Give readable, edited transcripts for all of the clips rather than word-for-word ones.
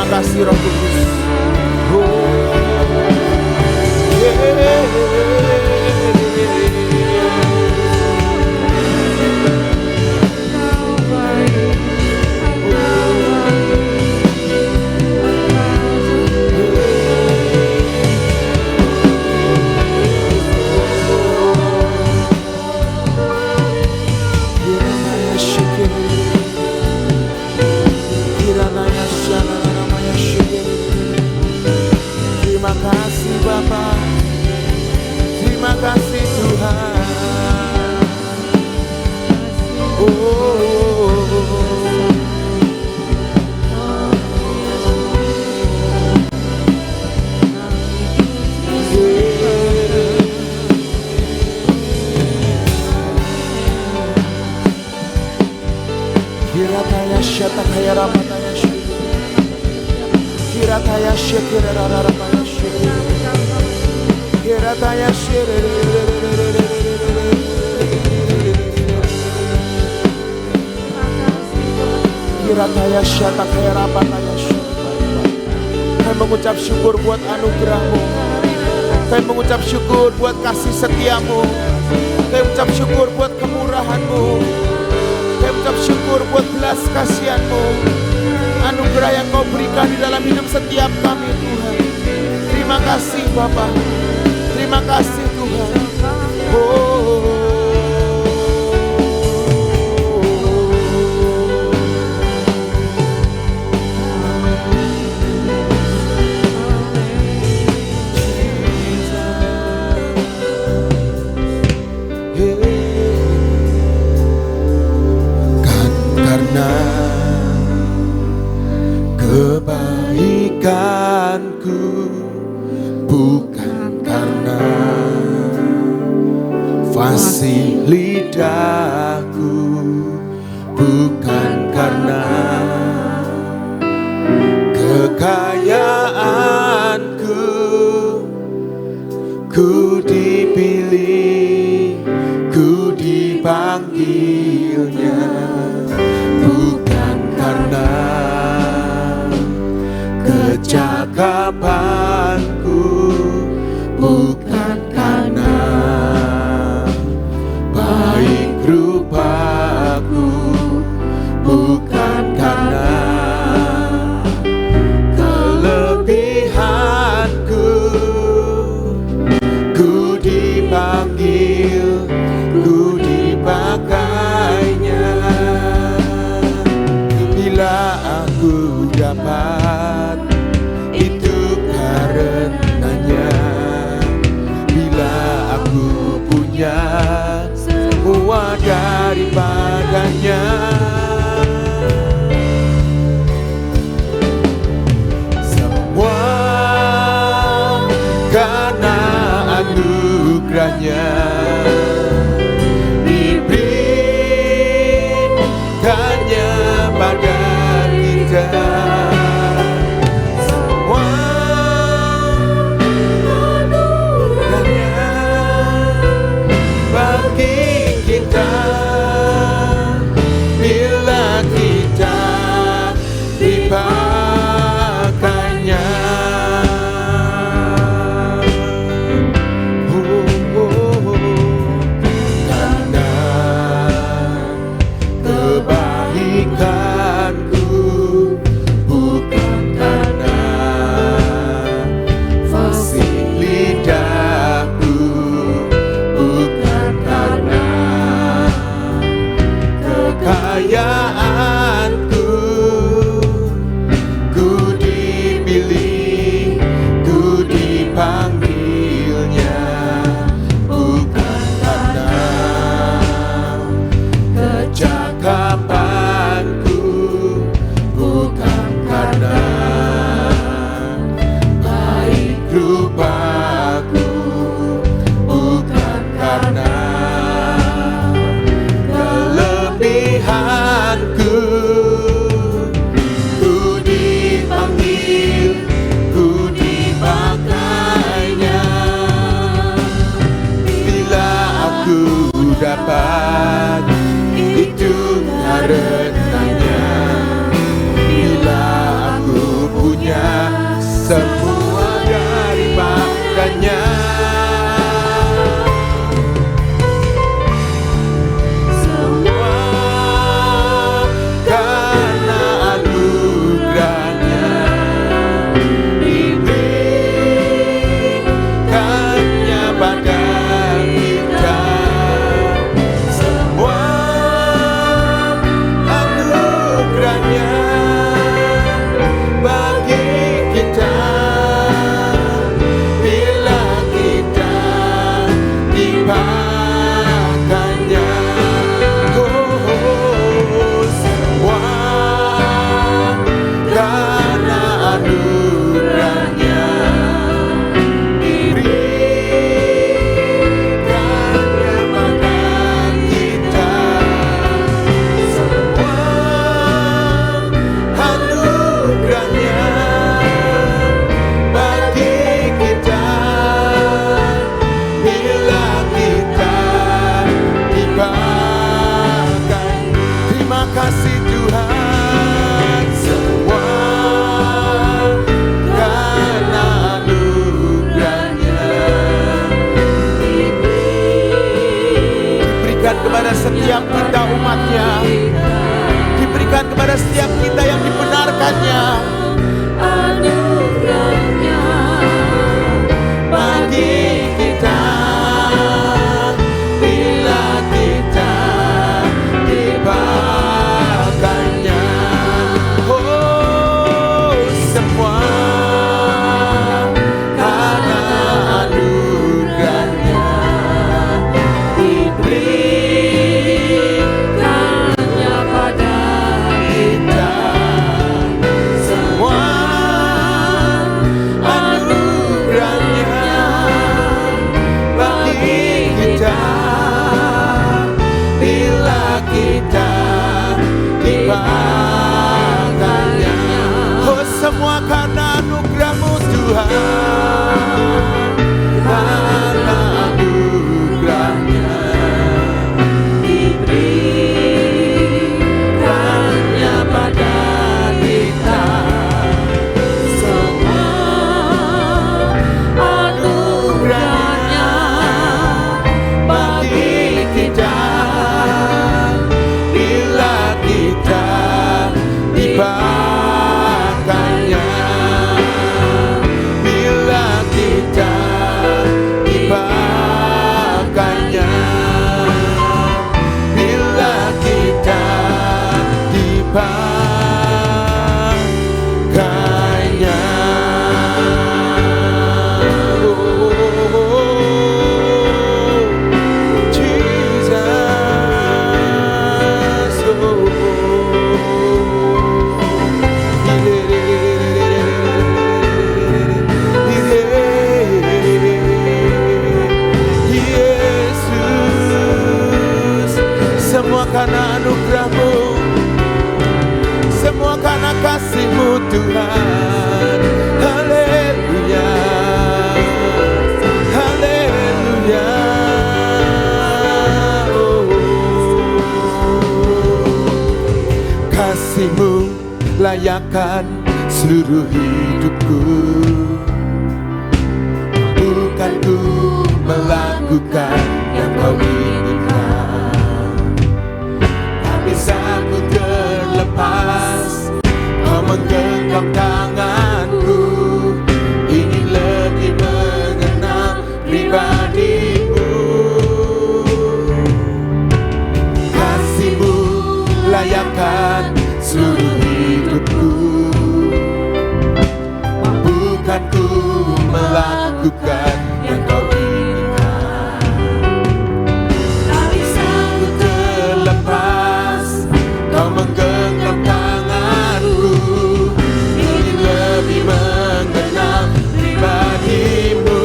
kasih Roh Kudus. Terima kasih Bapa, terima kasih Tuhan. Kirataya Shatakaya Ramataya Kirataya Shekirararamaya Kirataya Kirataya Shatakaya Ramataya. Kami mengucap syukur buat anugerah-Mu. Kami mengucap syukur buat kasih setia-Mu. Kami mengucap syukur buat kemurahan-Mu. Kami mengucap syukur buat belas kasihan-Mu. Anugerah yang Kau berikan di dalam hidup setiap kami Tuhan. Terima kasih Bapa, terima kasih Tuhan. Kan karena kebaikanku, bukan karena fasih lidahku, bukan karena kekayaanku, ku dipilih, ku dipanggilnya, bukan karena kecakapanku, bukan karena baik rupaku, bukan karena kelebihanku, ku dipanggil, ku dipakainya. Bila aku dapat karenanya, bila aku punya semua daripadanya, semua karena anugerahnya diberikannya pada kita. Bila kita dipakainya, karena kebaikanku, bukan karena fasih lidahku, bukan karena kekayaanku, ku dipilih, ku dipanggilnya, bukan karena kecakapanku, bukan karena baik rupaku, bukan karena kelebihanku, ku dipanggil, ku dipakainya. Bila aku dapat, itu karenanya. Bila aku punya kasih Tuhan, semua karena anugerahnya diberikan kepada setiap kita umatnya, diberikan kepada setiap kita yang dibenarkannya. Anugerahnya bagi kita bila kita dibakanya. Oh, semua karena anugerahnya diberikannya pada kita. Semua anugerahnya bagi kita bila kita dibakanya. Oh, semua karena anugerah-Mu Tuhan, karena anugerahnya diberikannya pada kita. Semua anugerahnya bagi kita bila kita dibakanya. Bila kita dibakanya, bila kita dibakanya. Oh, Jesus, Yesus, semua karena anugerah-Mu, semua karena kasih-Mu Tuhan. Haleluya, haleluya. Oh, kasih-Mu layakkan seluruh hidupku, bukan ku melakukan yang Kau inginkan. Tak bisa ku terlepas, Kau menggenggam tanganku, ingin lebih mengenal pribadi-Mu. Kasih-Mu layakkan seluruh hidupku, bukan ku melakukan yang Kau inginkan. Tak bisa ku terlepas, Kau menggenggam tanganku, ingin lebih mengenal pribadi-Mu.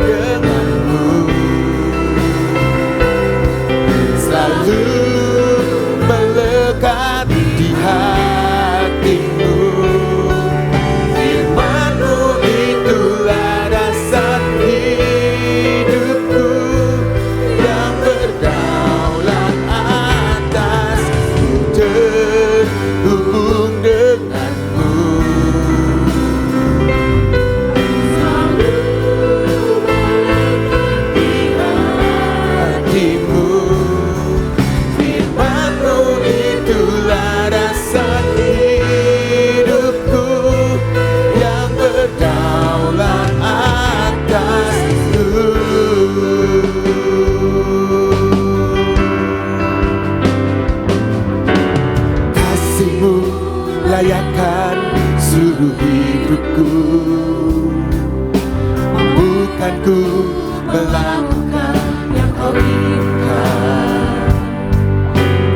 Denganmu selalu melekat di hatimu. Firman-Mu itulah dasar hidupku, yang berdaulat atas ku terhubung denganmu. Selalu melekat di hatimu. Firman-Mu itulah dasar hidupku, yang berdaulat atasku. Kasih-Mu layakkan seluruh hidupku, bukan ku melakukan yang Kau inginkan.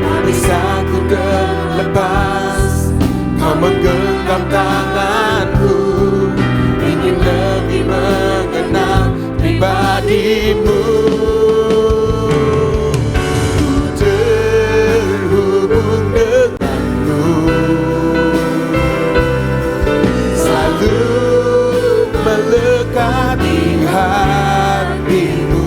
Tak bisa ku terlepas, Kau menggenggam tanganku, ingin lebih mengenal pribadi-Mu. Ku terhubung denganmu, selalu melekat di hatimu.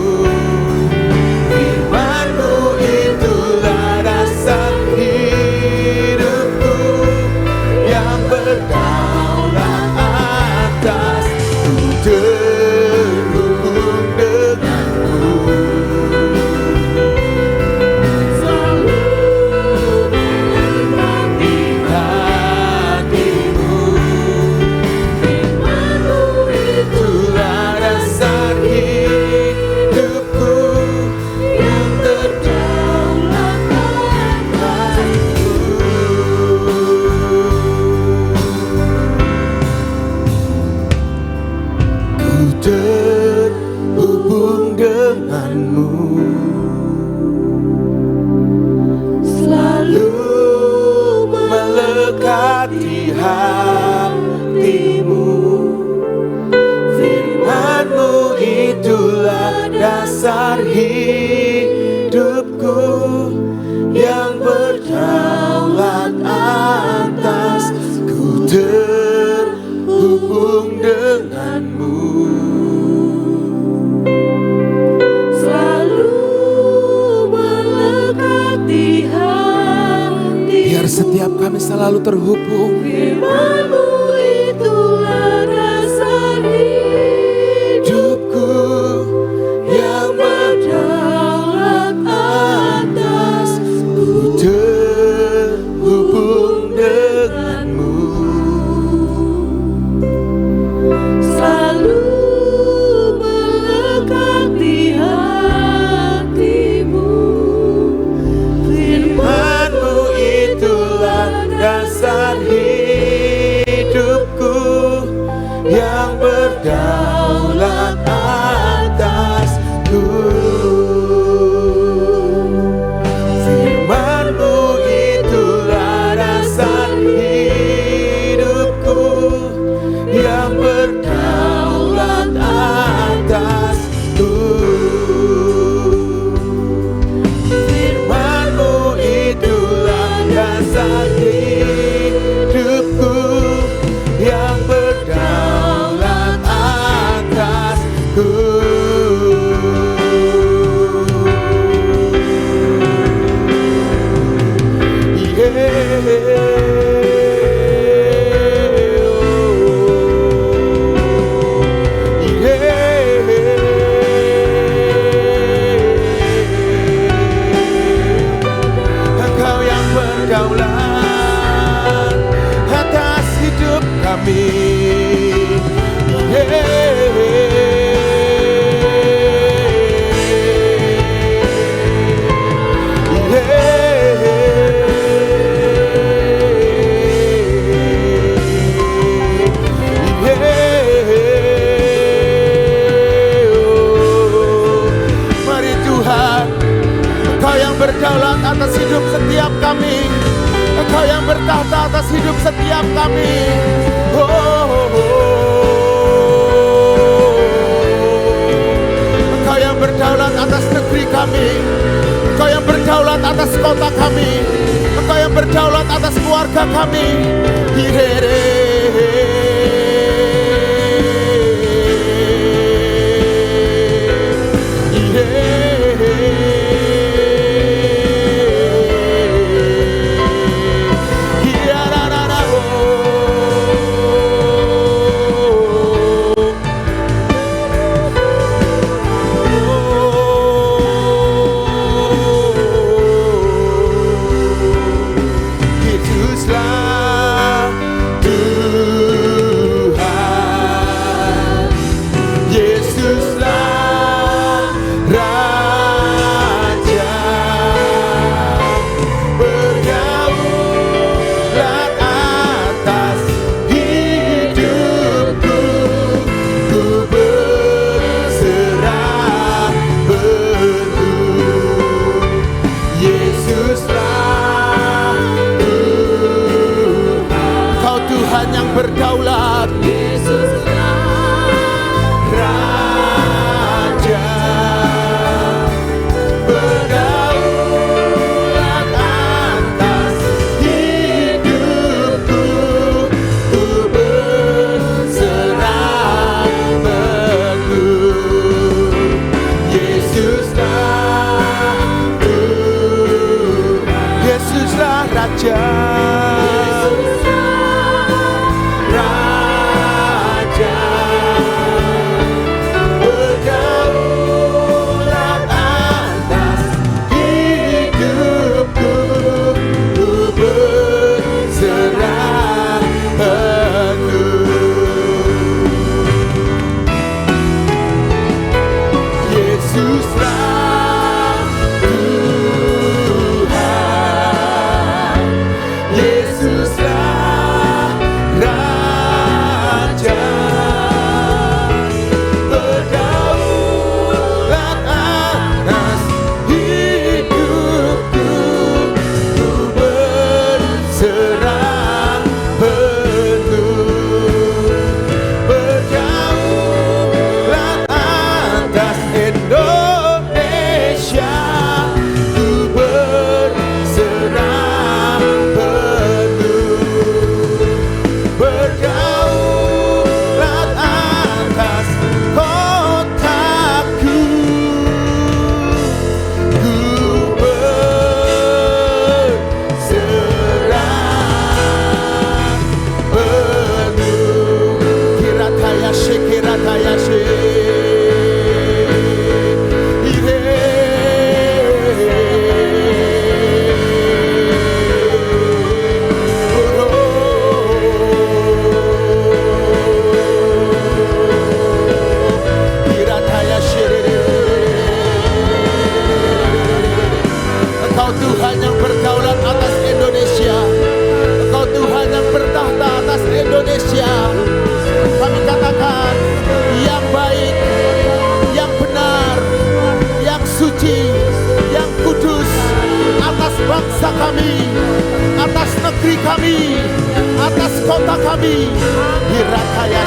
dasar hidupku, yang berdaulat atas, ku terhubung denganmu. Selalu melekat di hati, biar setiap kami selalu terhubung. firman-Mu itulah dasar hidupku, Yang berdaulat atas, ku terhubung denganmu. selalu melekat di hatimu, Firman-Mu itulah dasar hidupku, yang berdaulat atasku. Firman-Mu itulah dasar hidupku, yang berdaulat atasku. Firman-Mu itulah dasar hidupku, yang berdaulat atasku. Engkau yang berdaulat atas hidup kami. Mari Tuhan, Engkau yang berdaulat atas hidup setiap kami, Engkau yang bertahta atas hidup setiap kami. Engkau yang berdaulat atas negeri kami, Engkau yang berdaulat atas kota kami, Engkau yang berdaulat atas keluarga kami. Itu negeri kami, atas kota kami. Hirakaya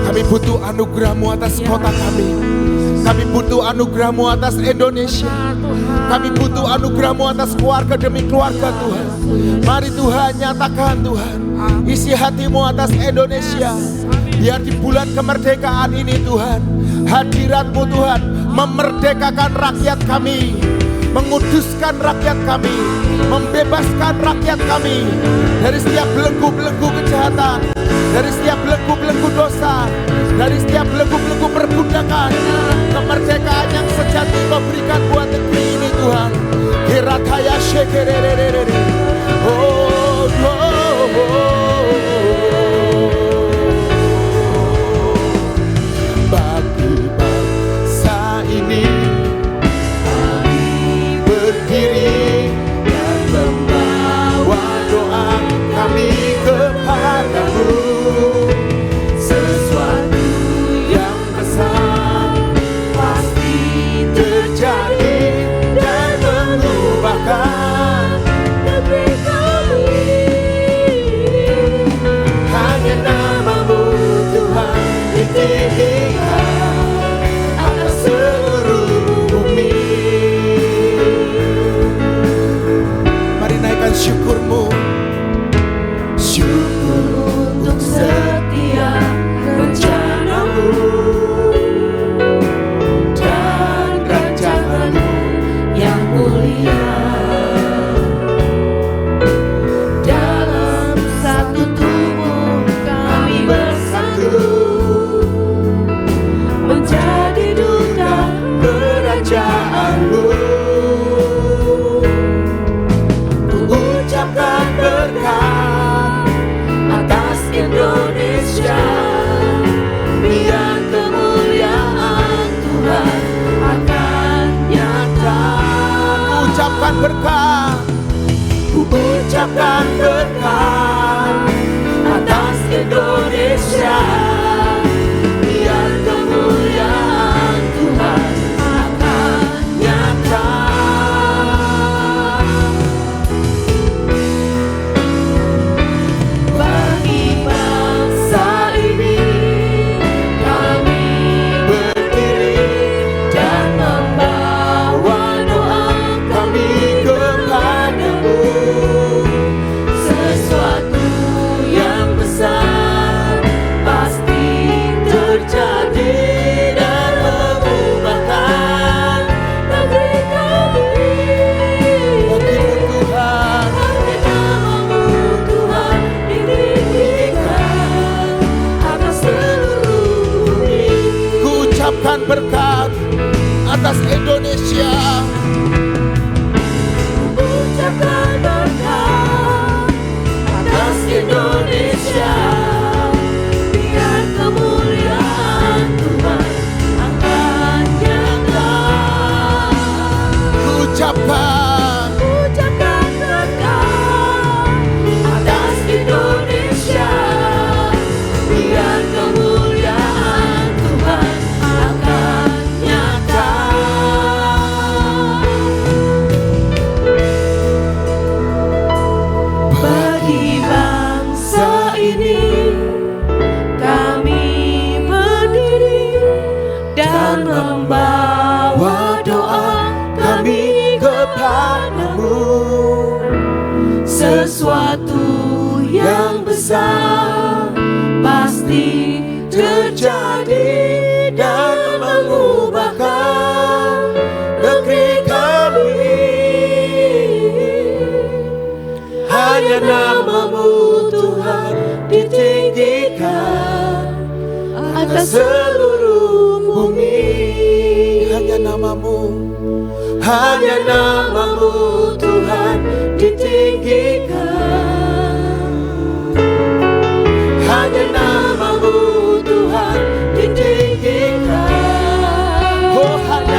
Kami butuh anugerah-Mu atas kota kami. Kami butuh anugerah-Mu atas Indonesia. Kami butuh anugerah-Mu atas keluarga demi keluarga Tuhan. Mari Tuhan nyatakan Tuhan, isi hati-Mu atas Indonesia. Biar di bulan kemerdekaan ini Tuhan, hadirat-Mu Tuhan memerdekakan rakyat kami, menguduskan rakyat kami, membebaskan rakyat kami dari setiap belenggu-belenggu kejahatan, dari setiap belenggu-belenggu dosa, dari setiap belenggu-belenggu perbudakan. Kemerdekaan yang sejati Kau berikan buat negeri ini Tuhan. Hirataya shekererere. Bagi bangsa ini kami berdiri dan membawa doa kami kepadamu. Sesuatu yang besar pasti terjadi dan mengubahkan negeri kami. Hanya nama-Mu Tuhan ditinggikan atas seluruh bumi. Mari naikkan syukur-Mu. Syukur untuk setiap rencana-Mu dan rancangan-Mu yang mulia. Dalam satu tubuh kami bersatu menjadi duta kerajaan-Mu. Ku ucapkan berkat atas Indonesia, biar kemuliaan Tuhan akan nyata. Ku ucapkan berkat, ku ucapkan berkat atas Indonesia, biar kemuliaan Tuhan akan nyata. Bagi bangsa ini kami berdiri dan membawa doa kami kepadamu. Sesuatu yang besar pasti terjadi dan mengubahkan negeri kami. Bagi-Mu Tuhan, hanya nama-Mu Tuhan ditinggikan atas seluruh bumi. Ku ucapkan berkat atas Indonesia. Ku ucapkan berkat atas Indonesia, biar kemuliaan Tuhan akan nyata. Ku ucapkan berkat atas Indonesia, biar kemuliaan Tuhan akan nyata. Bagi bangsa ini kami berdiri dan membawa doa kami kepadamu. Sesuatu yang besar pasti terjadi dan mengubahkan negeri kami. Hanya nama-Mu Tuhan ditinggikan atas seluruh bumi. Hanya nama-Mu, hanya nama-Mu Tuhan ditinggikan. Hanya nama-Mu Tuhan ditinggikan. Oh, hanya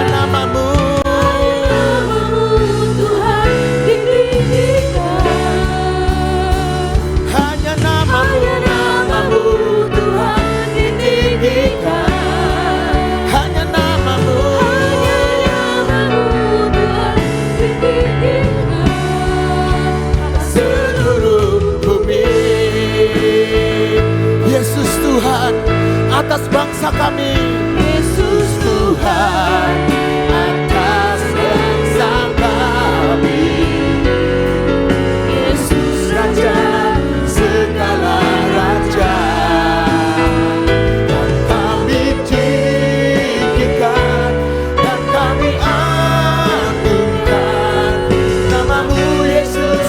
Yesus Tuhan atas bangsa kami. Yesus Tuhan atas bangsa kami. Yesus Raja Segala raja, dan kami tinggikan dan kami agungkan namamu Yesus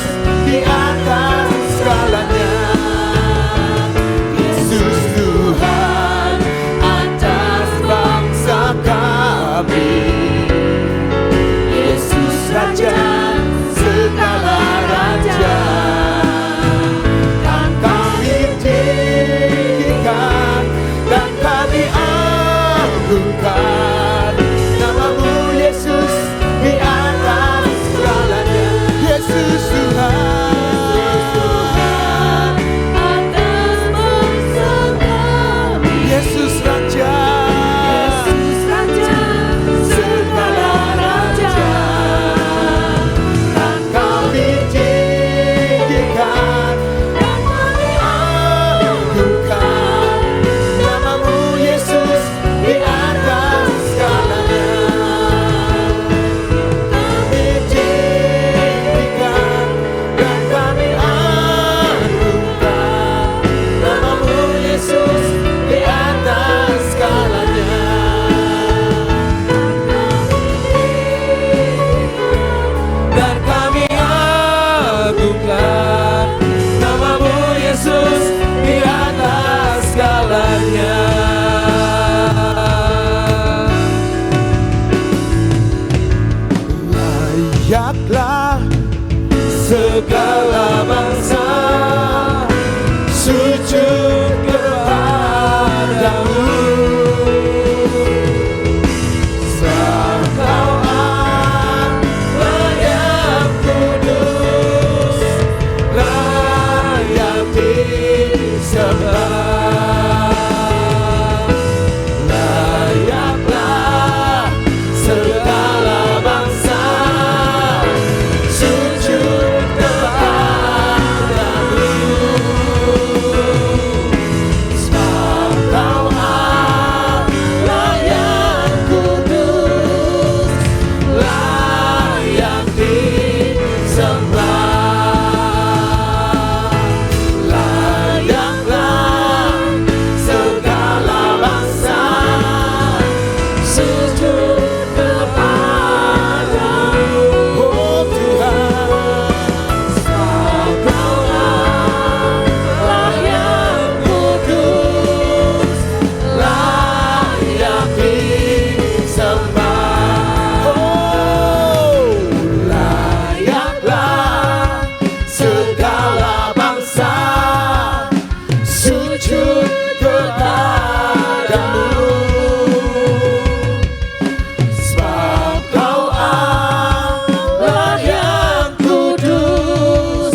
di atas segalanya. Yesus Tuhan atas bangsa kami. Yesus Raja segala raja, dan kami tinggikan dan kami agungkan namamu Yesus di atas segalanya. Yesus Tuhan atas bangsa kami. Yesus Raja Yesus Raja segala raja, dan kami tinggikan dan kami agungkan namamu Yesus di atas segalanya. Kami tinggikan dan kami agungkan namamu Yesus di atas segalanya. Dan kami agungkan namamu Yesus di atas segalanya. Layaklah segala bangsa sujud kepadamu. Sebab Kau Allah yang kudus, layak disembah. Layaklah segala bangsa sujud kepadamu. Sebab Kau Allah yang kudus, layak disembah. Layaklah segala bangsa sujud kepadamu. Oh Tuhan, sebab Kau Allah yang kudus, layak disembah. Oh, layaklah segala bangsa sujud kepadamu. Sebab Kau Allah yang kudus,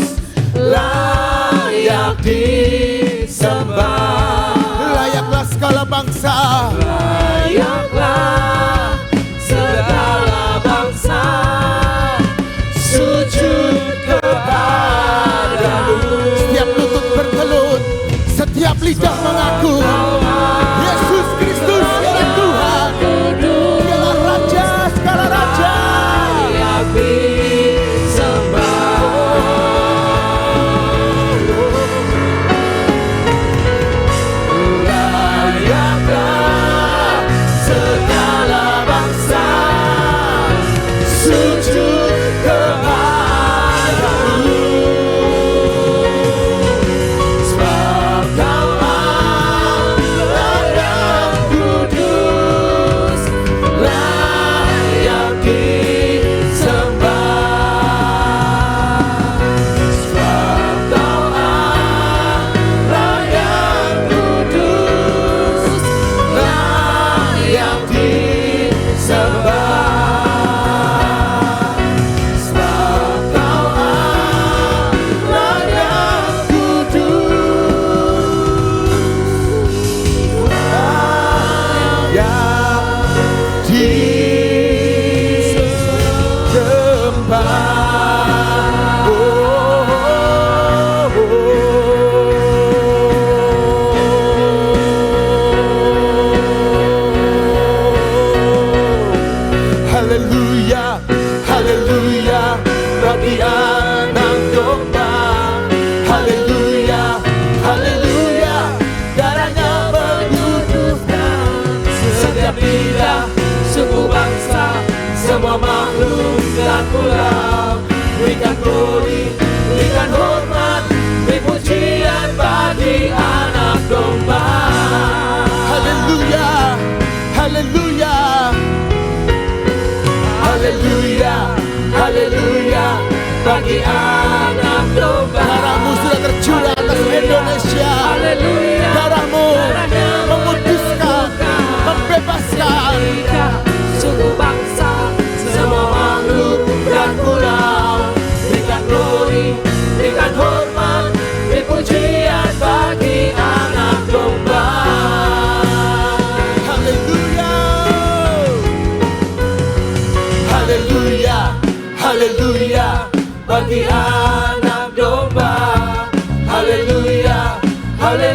layak disembah. Layaklah segala bangsa, layaklah segala bangsa sujud kepadamu. Setiap lutut bertelut, setiap lidah mengaku Yesus Kristus ialah Tuhan, ialah Raja segala raja, layak disembah. Layaklah segala bangsa sujud kepadamu. Sebab Kau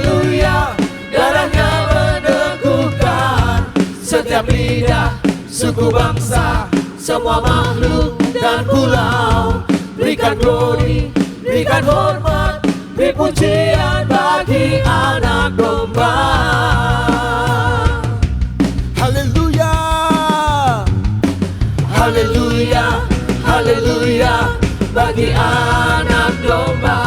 haleluya. Darahnya meneguhkan setiap lidah, suku bangsa, semua makhluk dan pulau. Berikan glory, berikan hormat, beri pujian bagi anak domba. Haleluya. Haleluya, haleluya bagi anak domba.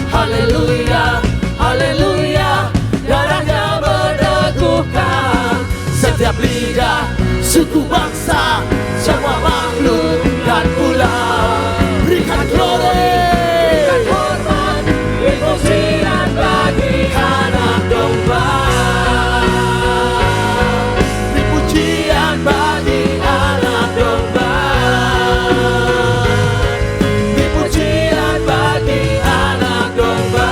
Haleluya, haleluya, darahnya meneguhkan setiap lidah, suku bangsa, semua makhluk dan pulau. Berikan glory, berikan hormat, beri pujian bagi anak domba. Beri pujian bagi anak domba. Beri pujian bagi anak domba.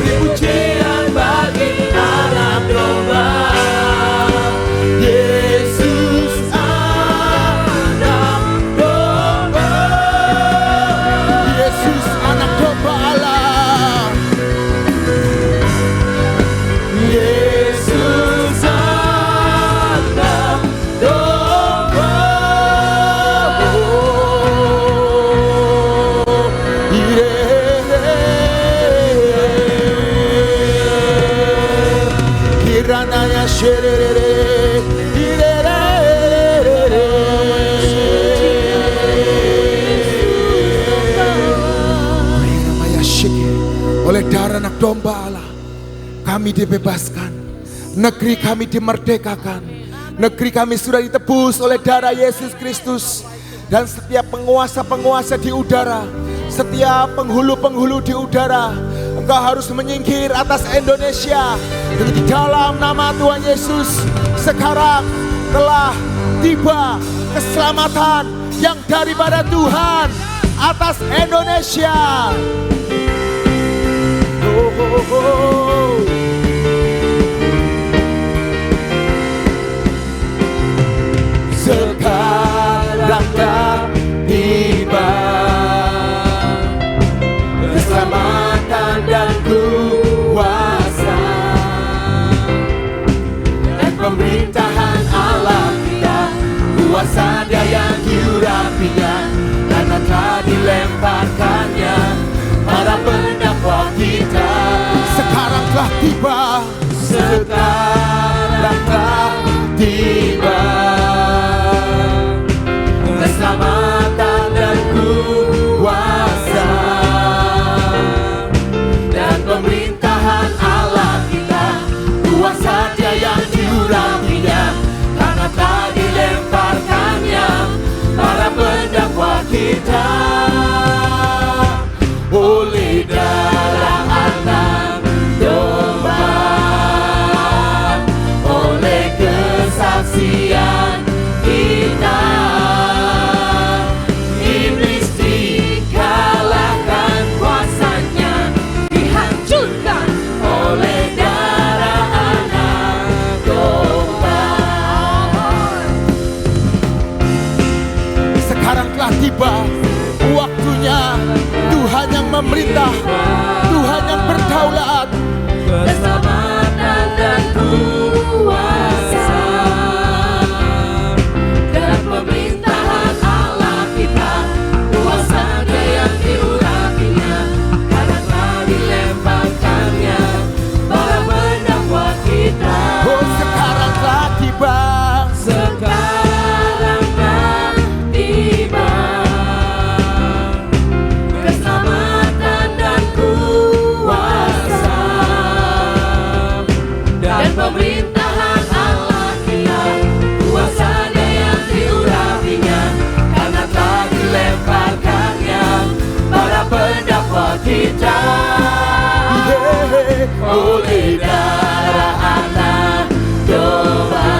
Beri pujian bagi anak domba. Yesus anak domba. Yesus anak domba Allah. Yesus anak domba. Kiranaya sherere. Oleh darah anak domba Allah, kami dibebaskan, negeri kami dimerdekakan, negeri kami sudah ditebus oleh darah Yesus Kristus. Dan setiap penguasa-penguasa di udara, setiap penghulu-penghulu di udara, engkau harus menyingkir atas Indonesia. Dan di dalam nama Tuhan Yesus, sekarang telah tiba keselamatan yang daripada Tuhan atas Indonesia. Oh, oh, oh. Sekarang telah tiba keselamatan dan kuasa dan pemerintahan Allah kita. Kuasa Dia yang diurapinya, karena telah dilemparkannya para pendakwa kita. Sekarang telah tiba, sekarang telah tiba keselamatan dan kuasa dan pemerintahan Allah kita. Kuasa Dia yang diurapinya, karena telah dilemparkannya para pendakwa kita. Oleh darah anak domba, oleh kesaksian kita, iblis dikalahkan, kuasanya dihancurkan oleh darah anak domba. sekarang telah tiba waktunya Tuhan yang memerintah, Tuhan yang berdaulat. Keselamatan dan kuasa dan pemerintahan Allah kita. Kuasa Dia yang diurapinya, karena telah dilemparkannya para pendakwa kita. Oh, sekarang telah tiba, Sekarang telah tiba keselamatan dan kuasa dan pemerintahan Allah kita. Kuasa Dia yang diurapinya, karena telah dilemparkannya para pendakwa kita. Oleh darah anak domba,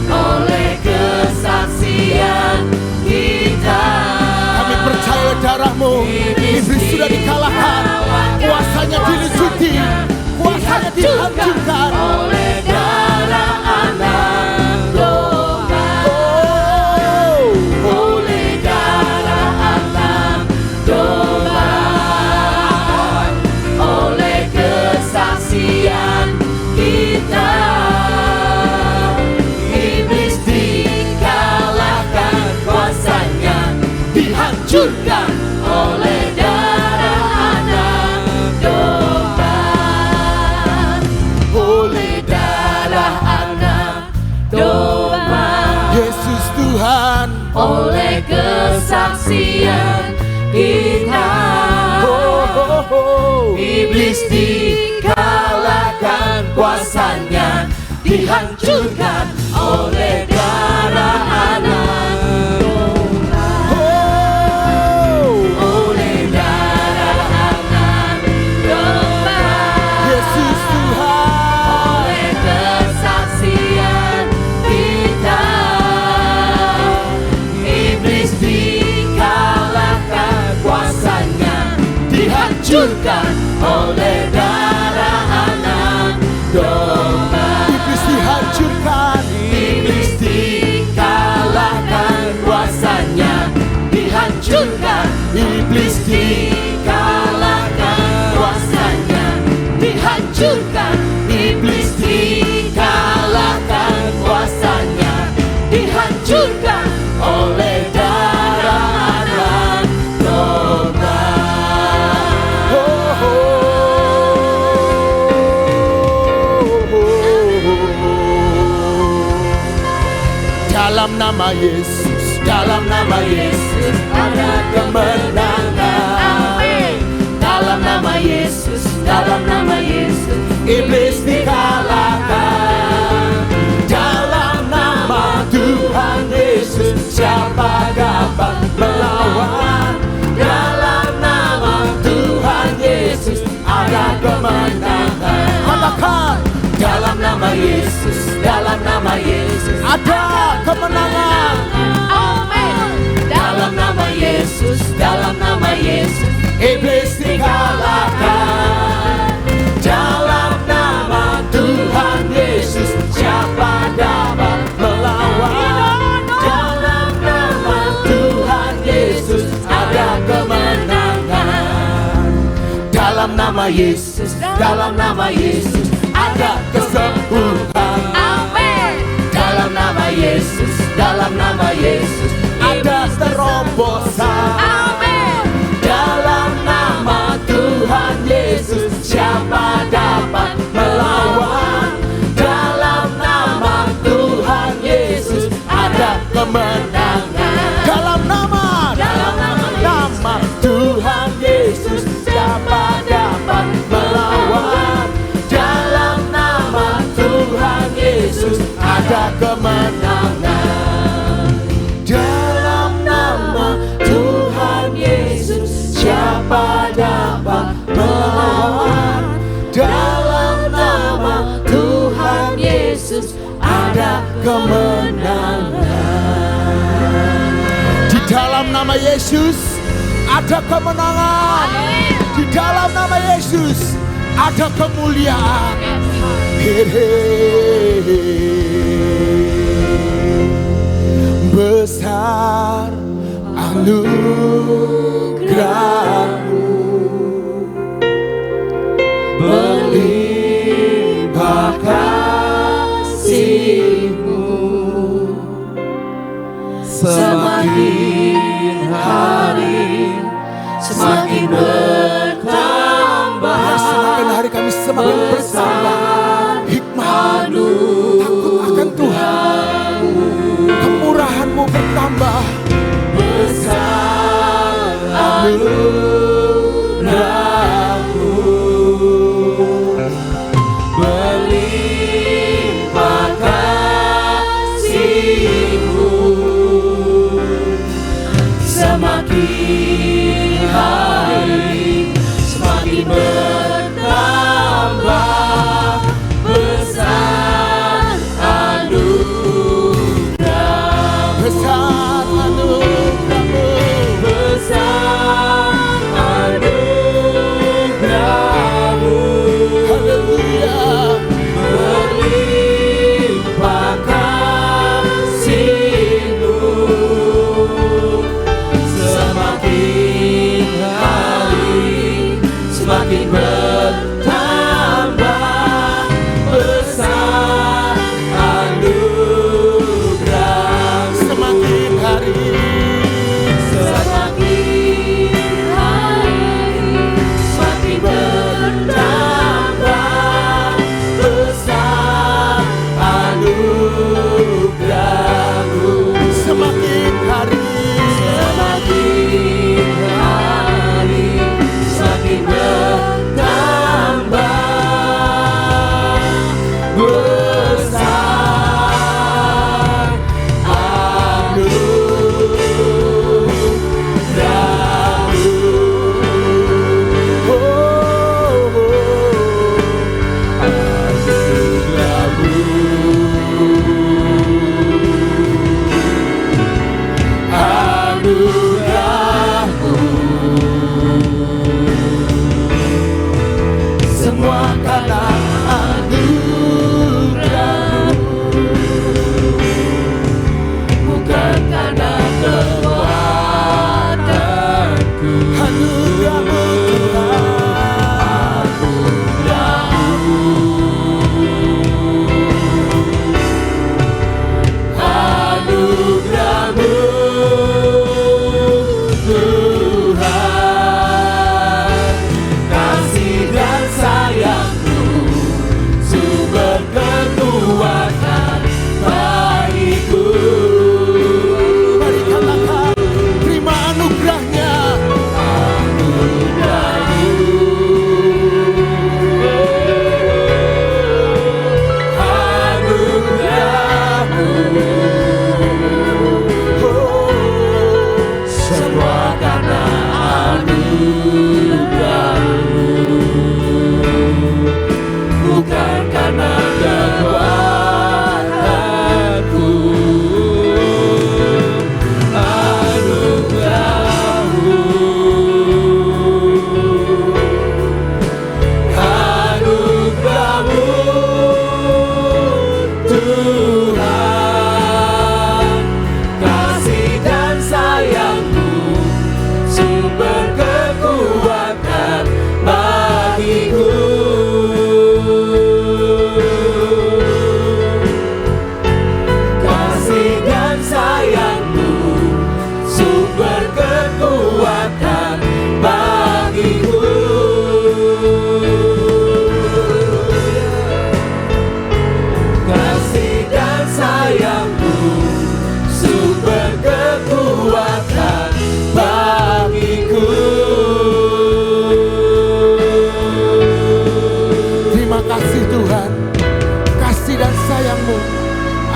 oleh kesaksian kita, kami percaya darah-Mu, iblis sudah dikalahkan, kuasanya dilucuti, kuasanya dihancurkan. oleh darah anak domba, oleh darah anak domba. Iblis dikalahkan, kuasanya dihancurkan oleh darah anak domba. Oleh darah anak domba. Yesus Tuhan. Oleh kesaksian kita, iblis dikalahkan, kuasanya dihancurkan oleh darah anak domba. Iblis dihancurkan. Iblis dikalahkan, kuasanya dihancurkan. Iblis dikalahkan, kuasanya dihancurkan. Iblis dikalahkan, kuasanya dihancurkan oleh darah anak domba. Dalam nama Yesus, Dalam nama Yesus ada kemenangan. Amin. Dalam nama Yesus, dalam nama Yesus, iblis dikalahkan. Dalam nama Tuhan Yesus, siapa dapat melawan? Dalam nama Tuhan Yesus ada kemenangan. katakan Dalam nama Yesus, dalam nama Yesus ada kemenangan. Amin. Dalam nama Yesus, dalam nama Yesus, iblis dikalahkan. Dalam nama Tuhan Yesus, siapa dapat melawan? Dalam nama Tuhan Yesus ada kemenangan. Dalam nama Yesus, dalam nama Yesus ada kesembuhan. Amin. Dalam nama Yesus, dalam nama Yesus Ada terobosan. Amin. Dalam nama Tuhan Yesus, siapa dapat melawan? Dalam nama Tuhan Yesus ada kemenangan. Dalam nama Tuhan Yesus, siapa dapat melawan? Dalam nama Tuhan Yesus ada kemenangan. Dalam nama Tuhan Yesus, siapa dapat melawan? Dalam nama Tuhan Yesus ada kemenangan. Di dalam nama Yesus ada kemenangan. Di dalam nama Yesus ada kemuliaan. Besar anugerah-Mu, Berlimpah kasih-Mu, semakin hari semakin bertambah. semakin hari kami semakin bertambah. Hikmat, takut akan Tuhan, kemurahan-Mu bertambah. Besar anugerah-Mu, berlimpah kasih-Mu, semakin hari semakin bertambah. Besar anugerah, Besar anugerah-Mu, besar anugerah-Mu, haleluya. berlimpah kasih-Mu, semakin hari semakin bertambah. Besar anugerah, Semakin hari semakin hari semakin bertambah. Besar anugerah-Mu, semakin hari semakin hari semakin bertambah.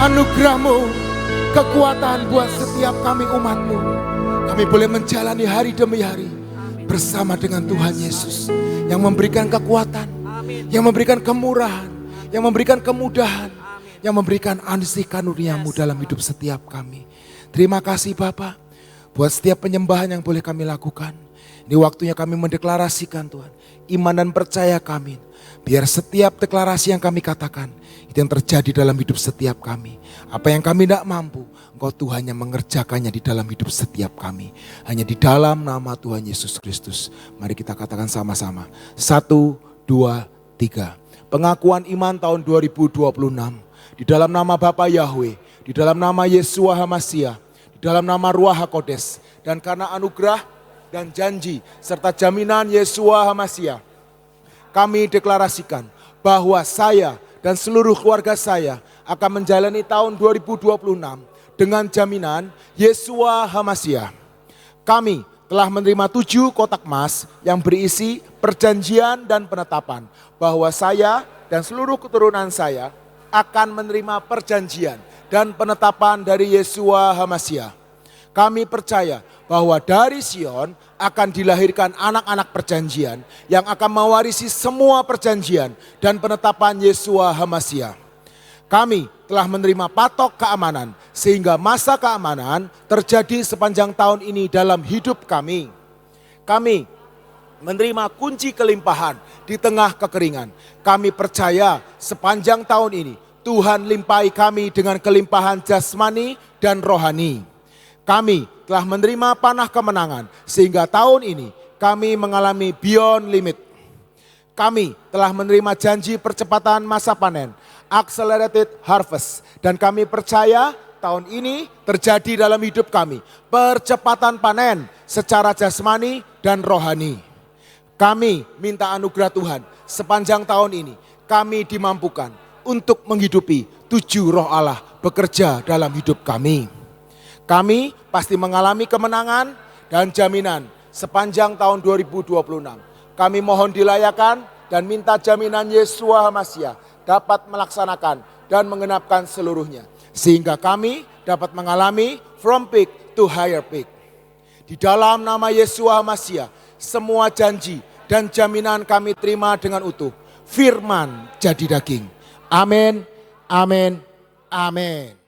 anugerah-Mu, kekuatan buat setiap kami umat-Mu. Kami boleh menjalani hari demi hari bersama dengan Tuhan Yesus yang memberikan kekuatan, yang memberikan kemurahan, yang memberikan kemudahan, yang memberikan ansih karunia-Mu dalam hidup setiap kami. Terima kasih Bapa buat setiap penyembahan yang boleh kami lakukan. Ini waktunya kami mendeklarasikan Tuhan, iman dan percaya kami. Biar setiap deklarasi yang kami katakan, itu yang terjadi dalam hidup setiap kami. Apa yang kami tidak mampu, Engkau Tuhan yang mengerjakannya di dalam hidup setiap kami. Hanya di dalam nama Tuhan Yesus Kristus. Mari kita katakan sama-sama. 1, 2, 3. Pengakuan iman tahun 2026. Di dalam nama Bapa Yahweh, di dalam nama Yeshua HaMashiach, di dalam nama Ruach HaKodes. Dan karena anugerah dan janji serta jaminan Yeshua HaMashiach, kami deklarasikan bahwa saya dan seluruh keluarga saya akan menjalani tahun 2026 dengan jaminan Yeshua HaMashiach. Kami telah menerima 7 kotak emas yang berisi perjanjian dan penetapan bahwa saya dan seluruh keturunan saya akan menerima perjanjian dan penetapan dari Yeshua HaMashiach. Kami percaya bahwa dari Sion akan dilahirkan anak-anak perjanjian yang akan mewarisi semua perjanjian dan penetapan Yeshua HaMashiach. Kami telah menerima patok keamanan sehingga masa keamanan terjadi sepanjang tahun ini dalam hidup kami. Kami menerima kunci kelimpahan di tengah kekeringan. Kami percaya sepanjang tahun ini Tuhan limpahi kami dengan kelimpahan jasmani dan rohani. Kami telah menerima panah kemenangan sehingga tahun ini kami mengalami beyond limit. Kami telah menerima janji percepatan masa panen, accelerated harvest. Dan kami percaya tahun ini terjadi dalam hidup kami percepatan panen secara jasmani dan rohani. Kami minta anugerah Tuhan sepanjang tahun ini kami dimampukan untuk menghidupi 7 roh Allah bekerja dalam hidup kami. Kami pasti mengalami kemenangan dan jaminan sepanjang tahun 2026. Kami mohon dilayakan dan minta jaminan Yeshua HaMashiach dapat melaksanakan dan mengenapkan seluruhnya. Sehingga kami dapat mengalami from peak to higher peak. Di dalam nama Yeshua HaMashiach, semua janji dan jaminan kami terima dengan utuh. Firman jadi daging. Amin, amin, amin.